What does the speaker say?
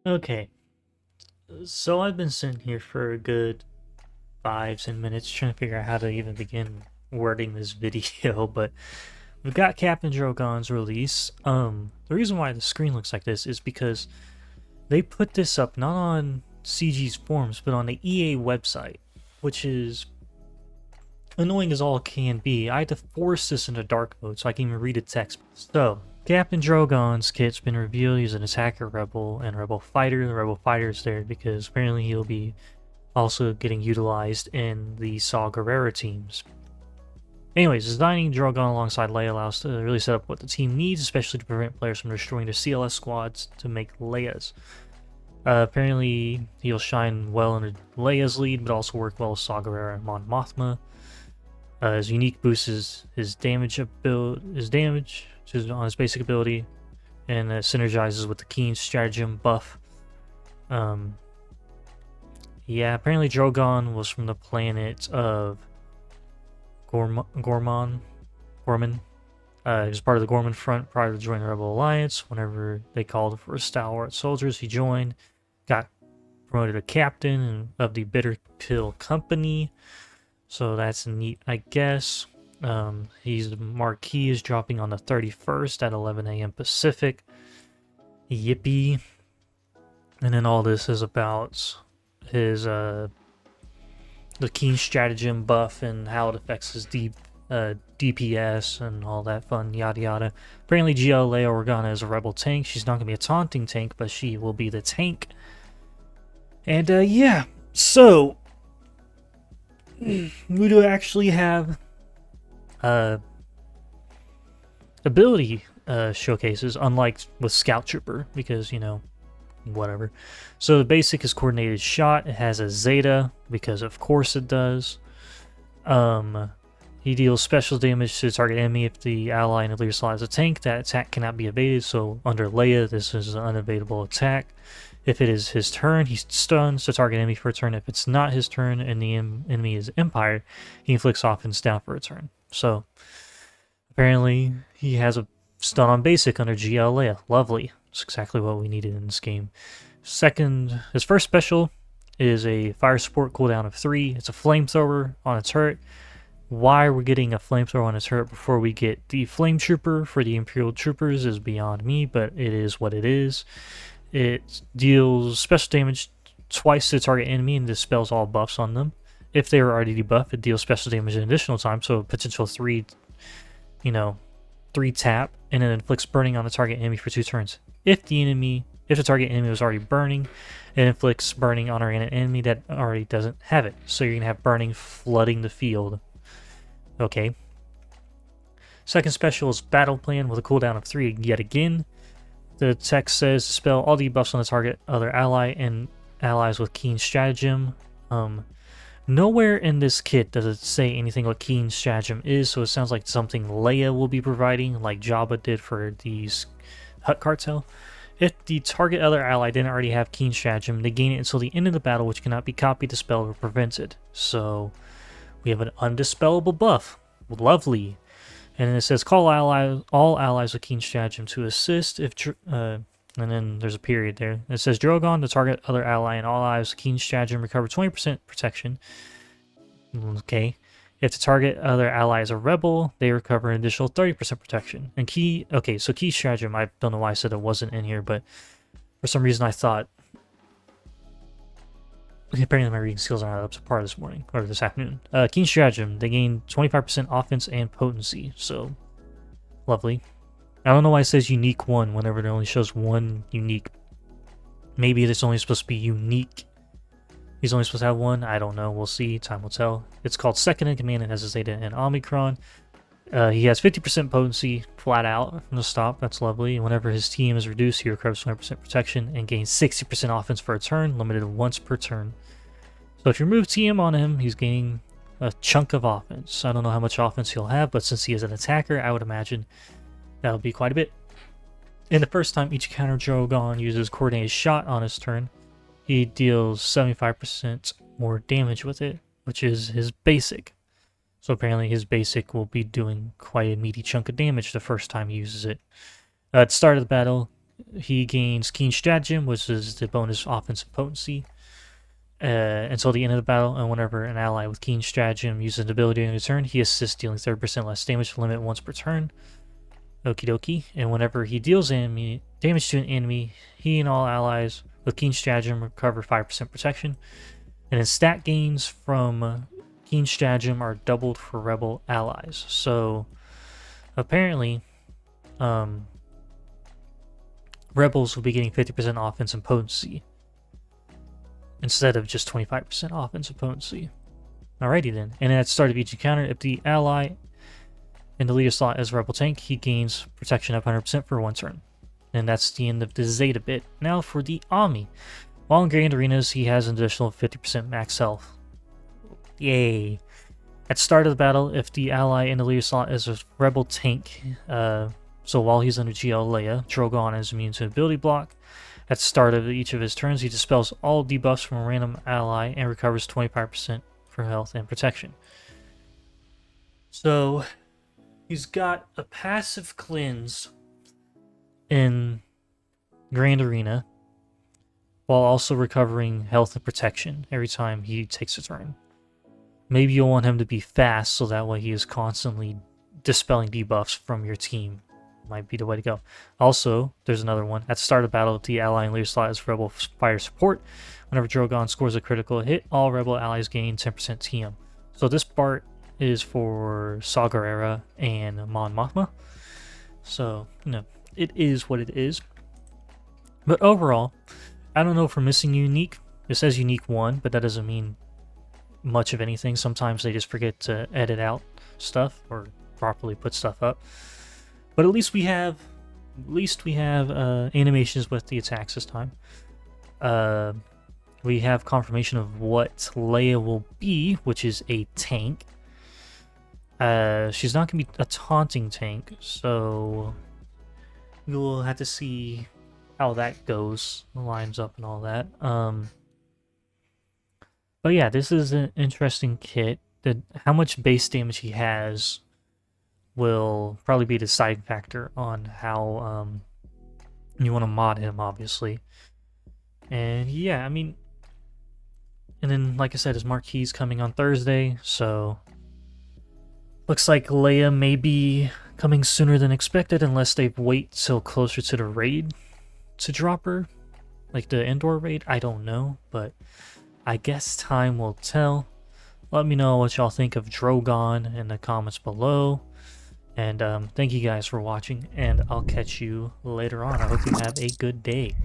Okay, so I've been sitting here for a good 5-10 minutes trying to figure out how to even begin wording this video, but we've got Captain Drogon's release. The reason why the screen looks like this is because they put this up not on CG's forums, but on the EA website, which is annoying as all can be. I had to force this into dark mode so I can even read the text. So, Captain Drogon's kit's been revealed. He's an attacker rebel and rebel fighter. The rebel fighter is there because apparently he'll be also getting utilized in the Saw Gerrera teams. Anyways, designing Drogon alongside Leia allows to really set up what the team needs, especially to prevent players from destroying their CLS squads to make Leia's. Apparently, he'll shine well under Leia's lead, but also work well with Saw Gerrera and Mon Mothma. His unique boosts his damage on his basic ability, and synergizes with the Keen stratagem buff. Yeah, apparently Drogon was from the planet of Gorman. He was part of the Gorman Front prior to joining the Rebel Alliance. Whenever they called for stalwart soldiers, he joined, got promoted to captain of the Bitter Pill Company. So that's neat, I guess. His marquee is dropping on the 31st at 11 a.m. Pacific. Yippee. And then all this is about his the Keen stratagem buff and how it affects his DPS and all that fun yada yada. Apparently GL Leia Organa is a rebel tank. She's not going to be a taunting tank, but she will be the tank. And yeah, so we do actually have ability showcases, unlike with Scout Trooper, because, you know, whatever. So the basic is coordinated shot. It has a Zeta, because of course it does. He deals special damage to the target enemy if the ally in the leader slot is a tank. That attack cannot be evaded, so under Leia, this is an unevadable attack. If it is his turn, he stuns the target enemy for a turn. If it's not his turn and the enemy is Empire, he inflicts offense down for a turn. So, apparently, he has a stun on basic under GL Leia. Lovely. That's exactly what we needed in this game. His first special is a fire support cooldown of 3. It's a flamethrower on a turret. Why we're getting a flamethrower on a turret before we get the flame trooper for the Imperial troopers is beyond me, but it is what it is. It deals special damage twice to the target enemy and dispels all buffs on them. If they are already debuffed, it deals special damage an additional time, so potential 3 tap, and it inflicts burning on the target enemy for 2 turns. If the target enemy was already burning, it inflicts burning on our enemy that already doesn't have it. So you're going to have burning flooding the field. Okay. Second special is Battle Plan with a cooldown of 3 yet again. The text says dispel all debuffs on the target other ally and allies with Keen stratagem. Nowhere in this kit does it say anything what Keen stratagem is, so it sounds like something Leia will be providing, like Jabba did for these Hutt cartel. If the target other ally didn't already have Keen stratagem, they gain it until the end of the battle, which cannot be copied, dispelled, or prevented. So we have an undispellable buff. Lovely. And then it says call all allies with Keen stratagem to assist if and then there's a period there. It says Drogon, the target other ally, and all allies with Keen stratagem recover 20% protection. Okay. If the target other ally is a rebel, they recover an additional 30% protection. And Keen stratagem, I don't know why I said it wasn't in here, but for some reason I thought, apparently my reading skills are not up to par this morning, or this afternoon. Keen stratagem, they gain 25% offense and potency, so lovely. I don't know why it says unique 1 whenever it only shows 1 unique. Maybe it's only supposed to be unique. He's only supposed to have 1. I don't know. We'll see. Time will tell. It's called Second in Command. It has a Zeta and Omicron. He has 50% potency flat out from the stop. That's lovely. And whenever his team is reduced, he recovers 20% protection and gains 60% offense for a turn, limited once per turn. So if you remove TM on him, he's gaining a chunk of offense. I don't know how much offense he'll have, but since he is an attacker, I would imagine that would be quite a bit. And the first time each counter Drogon uses coordinated shot on his turn, he deals 75% more damage with it, which is his basic. So apparently his basic will be doing quite a meaty chunk of damage the first time he uses it. At the start of the battle, he gains Keen Stratagem, which is the bonus offensive potency, until the end of the battle, and whenever an ally with Keen Stratagem uses an ability on his turn, he assists dealing 30% less damage, limit once per turn. Okie dokie. And whenever he deals damage to an enemy, he and all allies with Keen Stratagem recover 5% protection. And his stat gains from Keen Stratagem are doubled for rebel allies. So apparently, rebels will be getting 50% offense and potency instead of just 25% offensive potency. Alrighty then. And at the start of each encounter, if the ally in the leader slot is rebel tank, he gains protection of 100% for 1 turn. And that's the end of the Zeta bit. Now for the Ami. While in Grand Arenas, he has an additional 50% max health. Yay. At the start of the battle, if the ally in the leader slot is a rebel tank, so while he's under GL Leia, Drogan is immune to ability block. At the start of each of his turns, he dispels all debuffs from a random ally and recovers 25% for health and protection. So he's got a passive cleanse in Grand Arena while also recovering health and protection every time he takes a turn. Maybe you'll want him to be fast so that way he is constantly dispelling debuffs from your team. Might be the way to go. Also, there's another one. At the start of battle, if the ally in leader slot is rebel fire support, whenever Drogan scores a critical hit, all rebel allies gain 10% TM. So this part is for Saw Gerrera and Mon Mothma. So, you know, it is what it is. But overall, I don't know if we're missing unique. It says unique 1, but that doesn't mean much of anything. Sometimes they just forget to edit out stuff or properly put stuff up. But at least we have animations with the attacks this time. We have confirmation of what Leia will be, which is a tank. She's not going to be a taunting tank, so we will have to see how that goes, lines up and all that. But yeah, this is an interesting kit. How much base damage he has will probably be the deciding factor on how you want to mod him, obviously. And yeah, I mean, and then like I said, his marquee's coming on Thursday, so looks like Leia may be coming sooner than expected unless they wait till closer to the raid to drop her, like the indoor raid. I don't know, but I guess time will tell. Let me know what y'all think of Drogan in the comments below. And thank you guys for watching, and I'll catch you later on. I hope you have a good day.